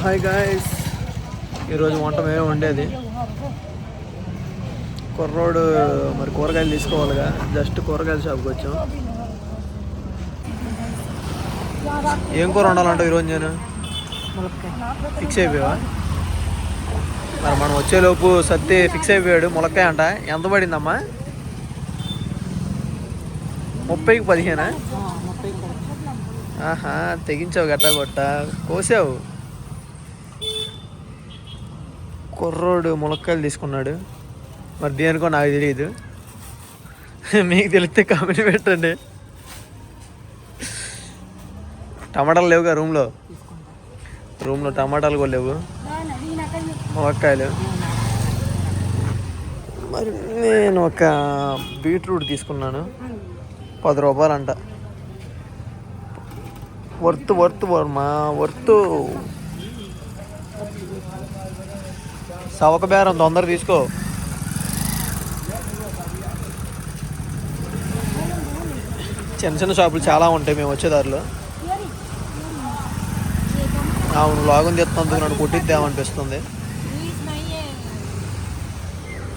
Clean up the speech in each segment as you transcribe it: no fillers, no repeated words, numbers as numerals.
Hi guys, ఈరోజు వంట మేమే వండేది. కుర్రోడు మరి కూరగాయలు తీసుకోవాలిగా, జస్ట్ కూరగాయల షాప్కి వచ్చాం. ఏం కూర వండాలంటావు ఈరోజు? నేను ఫిక్స్ అయిపోయావా? మరి మనం వచ్చేలోపు సత్తి ఫిక్స్ అయిపోయాడు. ములక్కాయ అంట. ఎంత పడిందమ్మా? 30కి 15. ఆహా, తెగించావు గట్టా కొట్ట, కోసావు. కుర్రోడు ములక్కాయలు తీసుకున్నాడు. మరి దేనికో నాకు తెలియదు. మీకు తెలిస్తే కామెంట్ పెట్టండి. టమాటాలు లేవుగా రూమ్లో టమాటాలు కూడా లేవు, ములక్కాయలు. మరి నేను ఒక బీట్రూట్ తీసుకున్నాను, 10 రూపాయలు అంట. వర్త్ సవక బేరం, తొందర తీసుకో. చిన్న చిన్న షాపులు చాలా ఉంటాయి మేము వచ్చేదారిలో. అవును, లాగుని తెస్తున్నందుకు నన్ను కొట్టిద్దామనిపిస్తుంది.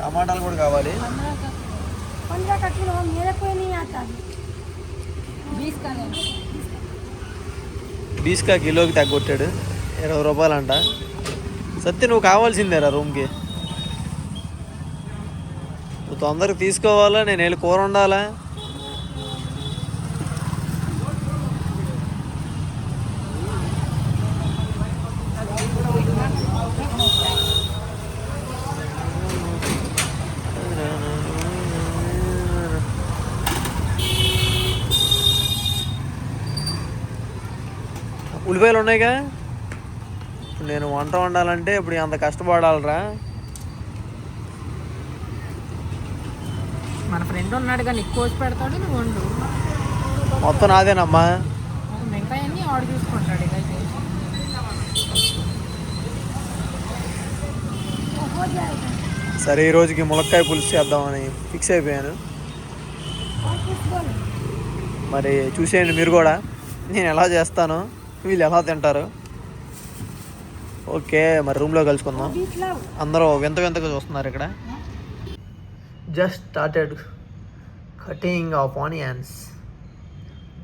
టమాటాలు కూడా కావాలి. బీస్కా కిలోకి తగ్గొట్టాడు, 20 రూపాయలు అంట. సత్య, నువ్వు కావాల్సిందేరా రూమ్కి. నువ్వు తొందరగా తీసుకోవాలా, నేను వెళ్ళి కూర వండాలా. ఉల్లిపాయలు ఉన్నాయిగా. ఇప్పుడు నేను వంట వండాలంటే ఇప్పుడు అంత కష్టపడాలరా. మన ఫ్రెండ్ ఉన్నాడుగా, నీకు కోసి పెడతాడు, నువ్వు వండు. మొత్తం నాదేనమ్మా. మిగతాయన్నీ ఆర్డర్ చూసుకుంటాడు. సరే, ఈ రోజుకి ములక్కాయ పులుసు చేద్దామని ఫిక్స్ అయిపోయాను. మరి చూసేయండి మీరు కూడా, నేను ఎలా చేస్తాను, వీళ్ళు ఎలా తింటారు. ఓకే, మరి రూమ్లో కలుసుకుందాం. అందరూ వింతగా చూస్తున్నారు ఇక్కడ. Just started cutting of onions.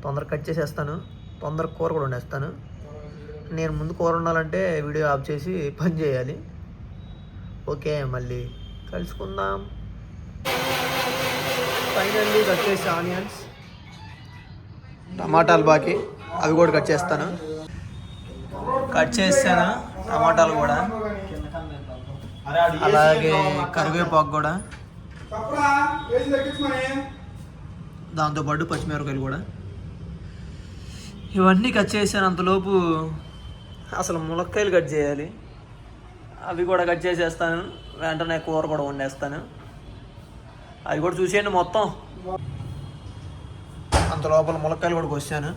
తొందరగా కట్ చేసేస్తాను, తొందరగా కూర కూడా వండేస్తాను. నేను ముందు కూర వండాలంటే వీడియో ఆఫ్ చేసి పని చేయాలి. ఓకే, మళ్ళీ కలుసుకుందాం. ఫైనల్లీ కట్ చేసి ఆనియన్స్, టమాటాలు బాకీ, అవి కూడా కట్ చేస్తాను. కట్ చేస్తాను టమాటాలు కూడా, అలాగే కరివేపాకు కూడా, దాంతోపాటు పచ్చిమిరపకాయలు కూడా. ఇవన్నీ కట్ చేసాను. అంతలోపు అసలు ములక్కాయలు కట్ చేయాలి, అవి కూడా కట్ చేసేస్తాను. వెంటనే కూర కూడా వండేస్తాను. అవి కూడా చూసేయండి మొత్తం. అంత లోపల ములక్కాయలు కూడా కోసాను,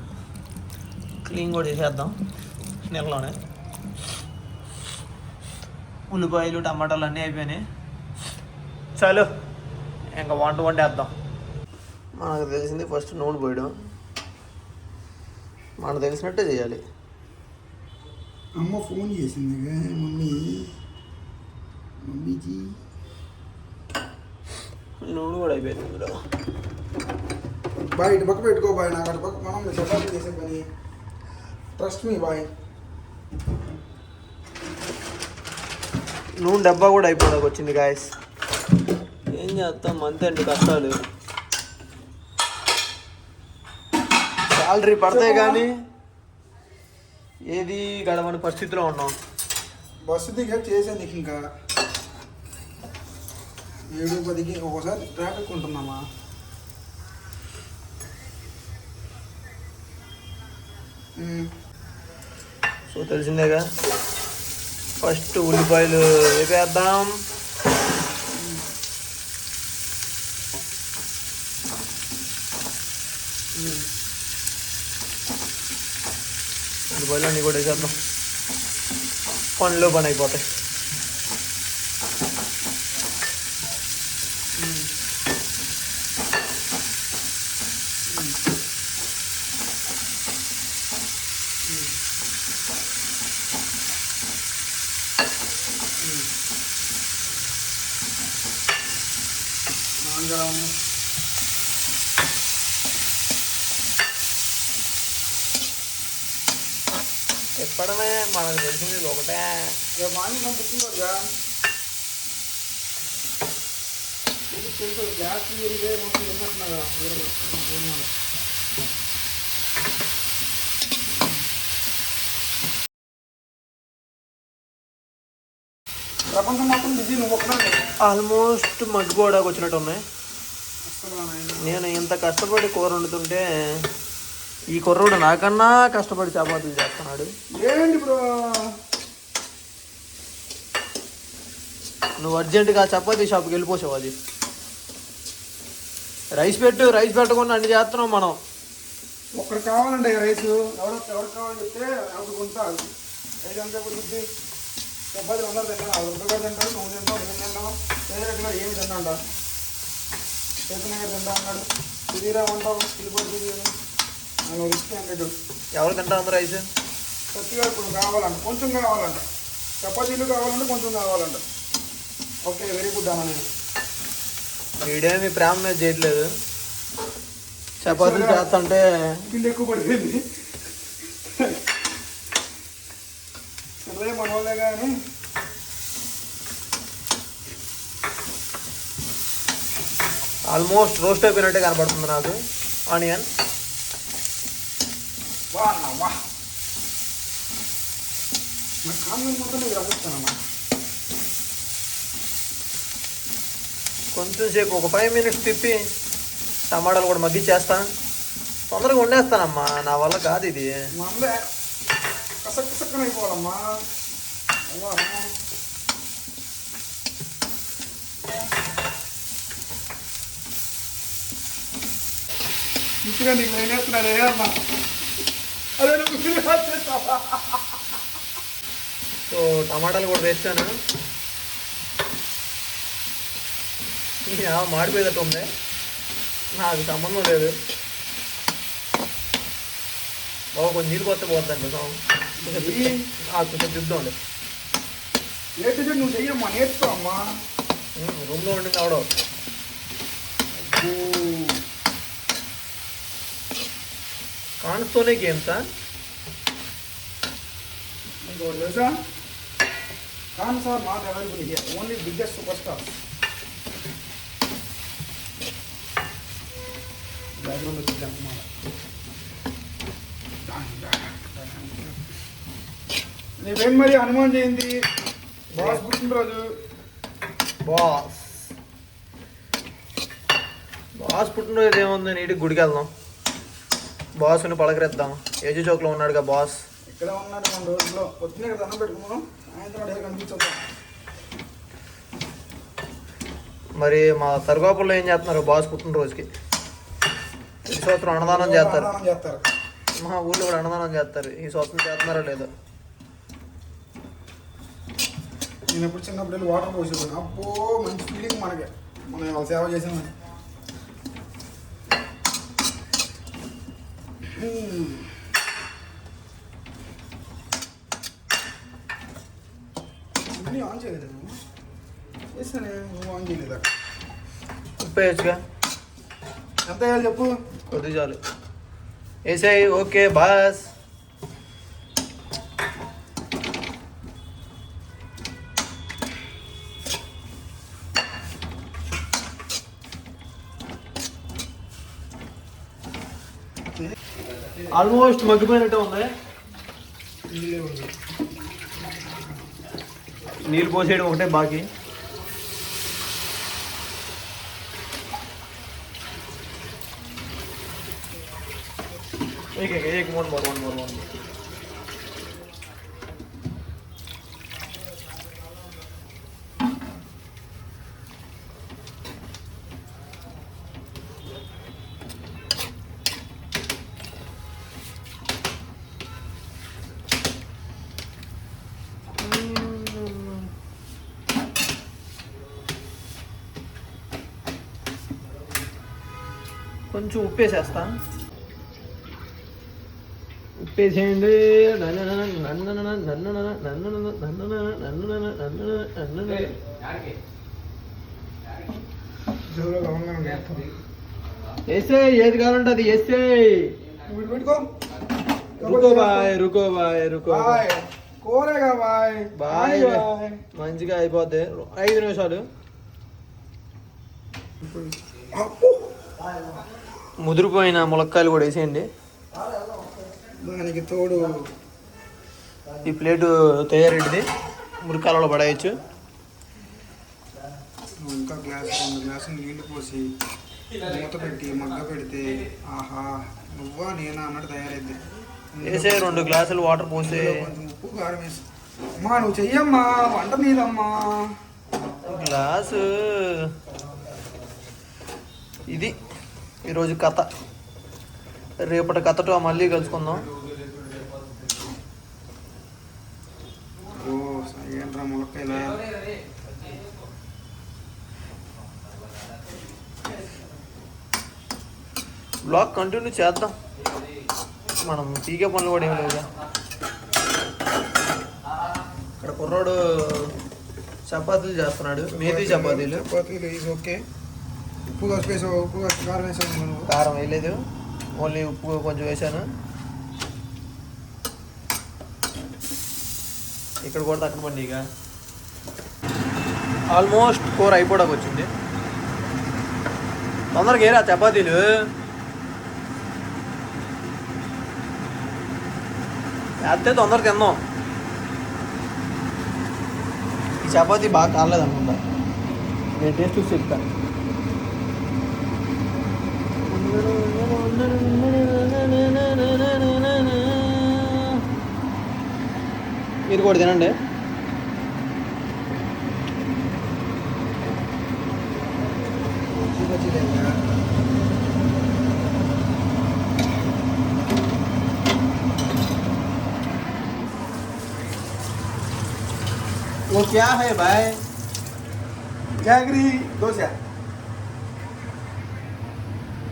క్లీన్ కూడా చేసేద్దాం నీళ్ళలోనే. ఉల్లిపాయలు టమాటాలు అన్నీ అయిపోయినాయి. చాలు, ఇంకా వంట వండేద్దాం. మనకు తెలిసింది ఫస్ట్ నూనె పోయడం. మనకు తెలిసినట్టే చేయాలి. అమ్మ ఫోన్ చేసింది, మమ్మీజీ. నూనె కూడా అయిపోయింది ఇందులో. బాయ్, ఇటు పక్క పెట్టుకో బాయ్. నాకు అటు పక్క మనం చపాతీ చేసే పని. Trust me boy. నూనె డబ్బా కూడా అయిపోదాక వచ్చింది గాయస్. ఏం చేస్తాం, అంతే అండి కష్టాలు. శాలరీ పడతాయి కానీ ఏది గడవని పరిస్థితిలో ఉన్నాం. బస్సు దిగా చేసాను నీకు. ఇంకా 7:10కి ఒకసారి ట్రాఫిక్ ఉంటున్నామా. సో తెలిసిందేగా, ఫస్ట్ ఉల్లిపాయలు వేపేద్దాం. ఉల్లిపాయలు అన్నీ కూడా వేసేద్దాం, పనిలో పని అయిపోతాయి. గరం. ఎప్పడమే మనకు తెలిసింది ఒకటే. ఇక మార్నింగ్ పుట్టినరోజుగా తెలుసు గ్యాస్ ఇదే ఉన్నట్టున్నాగా ప్రపంచం మొత్తం బిజీ నువ్వు ఒక్కడే. ఆల్మోస్ట్ మగ్గిపోవడానికి వచ్చినట్టు ఉన్నాయి. నేను ఇంత కష్టపడి కూర వండుతుంటే ఈ కుర్రోడు నాకన్నా కష్టపడి చపాతీలు చేస్తున్నాడు. ఏంటి బ్రో నువ్వు అర్జెంటుగా చపాతీ షాప్కి వెళ్ళిపోసావు. అది రైస్ పెట్టకుండా అన్ని చేస్తున్నాం మనం. ఒక్కరు కావాలంటే రైస్ ఎవరికి కావాలని చెప్తే ఎవరు కొంత రైస్ అంతా కుదిరిద్ది. చపాతీలు అందరూ తింటారు. 10 రూపాయలు తింటారు, నువ్వు తింటావు, నేను తింటావు. పేదరెడ్డి గారు ఏమి తింటాంట, చేతన గారు తింటా అన్నాడు. తిరిగిరా ఉంటావు తిరిగిపోతుంది. నువ్వు ఇస్తే అన్నాడు. ఎవరు తింటారు రైస్? కొద్దిగా ఇప్పుడు కావాలంట, కొంచెం కావాలంట. చపాతీలు కావాలంటే కొంచెం కావాలంట. ఓకే వెరీ గుడ్ అన్న. నేను వీడేమి ప్రేమ మీద చేయట్లేదు. చపాతీలు చేస్తుంటే పిండి ఎక్కువ పడిపోయింది. సరే మనోళ్ళే కానీ ఆల్మోస్ట్ రోస్ట్ అయిపోయినట్టే కనబడుతుంది నాకు ఆనియన్. వా అన్న వా. నా కామెంట్ మొత్తం నీకు రమ్మిస్తానమ్మా. కొంచెం సేపు ఒక 5 minutes తిప్పి టమాటాలు కూడా మగ్గిచ్చేస్తాను. తొందరగా వండేస్తానమ్మా, నా వల్ల కాదు ఇది. మందే కసక్కన అయిపోవాలమ్మా. ఇంటిగా నీకు నేనేస్తున్నాడే అమ్మా. అదే నువ్వు సో టమాటాలు కూడా వేస్తాను. మాడిపోయేటట్టు ఉంది, నాకు సంబంధం లేదు. బాబు కొంచెం నీళ్ళు పోతే పోద్దండి. కొంచెం తిద్దాండి. ఏంటంటే నువ్వు చెయ్యమ్మా, నేర్చుకో అమ్మా. రూమ్లో ఉండింది ఆవిడ. కాన్స్తోనే గేమ్సా? ఇంకోటి తెలుసా, cans are not available here, only biggest super star. Background వచ్చింది అన్నమాట. నీవేం మరి హనుమాన్ జయంతి, బాస్ పుట్టినరోజు. బాస్ పుట్టినరోజు ఏముంది, నీటికి గుడికి వెళ్దాం, బాస్ని పలకరిద్దాం. ఏజీ చౌక్లో ఉన్నాడుగా బాస్. ఇక్కడ ఉన్నాడు మన రోజుల్లో. పొద్దునే కదా అన్నం పెట్టుకున్నాం, సాయంత్రం కనిపించొద్దాం. మరి మా తరగోపుల్లో ఏం చేస్తున్నారు బాస్ పుట్టినరోజుకి? ఈ సంవత్సరం అన్నదానం చేస్తారు. మా ఊళ్ళో కూడా అన్నదానం చేస్తారు. ఈ సంవత్సరం చేస్తున్నారా లేదా? నేను ఎప్పుడు చిన్నప్పుడు వెళ్ళి వాటర్ పోసేవాడిని. అబ్బో మంచి ఫీలింగ్ మనకి, మనం వాళ్ళ సేవ చేసామని. ఇవన్నీ ఆన్ చేయలేదు నువ్వు, చేస్తానే నువ్వు ఆన్ చేయలేదా? ఉప్పు వేయచ్చుగా. ఎంత వేయాలి చెప్పు? కొద్ది చాలు వేసాయి. Okay boss. ఆల్మోస్ట్ మగ్గిపోయినట్టే ఉంది. నీళ్ళు పోసేయడం ఒకటే బాకీ. एक one more. కొంచెం ఉప్పేసేస్తా. ఉప్పేసేయండి. చెవులో లవంగాలు వేస్తుంది. వేసే ఏది కావాలంటే అది వేసే. వీడు పెట్టుకో. రుకో బాయ్, రుకో బాయ్, రుకో బాయ్. కూరేగా బాయ్. బాయ్. బాయ్. మంచిగా అయిపోద్ది. 5 నిమిషాలు. అప్పు. ముదిరిపోయిన ములక్కాయలు కూడా వేసేయండి. దానికి తోడు ఈ ప్లేటు తయారైంది. మురికాలలో పడేయచ్చు. ఇంకా గ్లాస్ 2 గ్లాసులు నీళ్లు పోసి మూత పెట్టి మగ్గ పెడితే ఆహా నువ్వా నేనా అన్నట్టు తయారైద్ది. వేసే 2 గ్లాసులు వాటర్ పోసి కొంచెం ఉప్పు కారం వేసి. అమ్మా నువ్వు చెయ్యమ్మా, వంట నీదమ్మా. గ్లాసు. ఇది ఈరోజు కథ. రేపటి కథతో మళ్ళీ కలుసుకుందాం. ఓ ఏంట్రా ములక్కాయలా. బ్లాగ్ కంటిన్యూ చేద్దాం. మనం పీకే పనులు కూడా ఏం లేవుగా. ఇక్కడ కుర్రాడు చపాతీలు చేస్తున్నాడు. మేతి చపాతీలు. చపాతీలు ఈజ్ ఓకే. ఉప్పు కాసి వేసావు, ఉప్పు కాసి కారం వేసావు నువ్వు. కారం వేయలేదు, ఓన్లీ ఉప్పు కొంచెం వేసాను. ఇక్కడ కూడా తక్కువ పండి. ఇక ఆల్మోస్ట్ కూర అయిపోవడానికి వచ్చింది. తొందరగా ఏరా చపాతీలు. వేస్తే తొందరగా తిందాం. ఈ చపాతీ బాగా కాలేదు అనుకుంటా. నేను టేస్ట్ చూసి చెప్తాను. మీరు కూడా తినండి. वो क्या है भाई? జాగరి దోశ.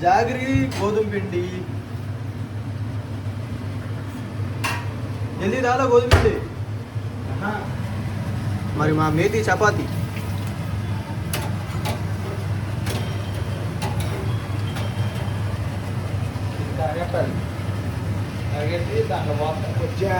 జాగరి గోధుమ పిండి. జల్దీ రాలా గోధుమ పిండి. మరి మా మేతి చపాతి. వచ్చా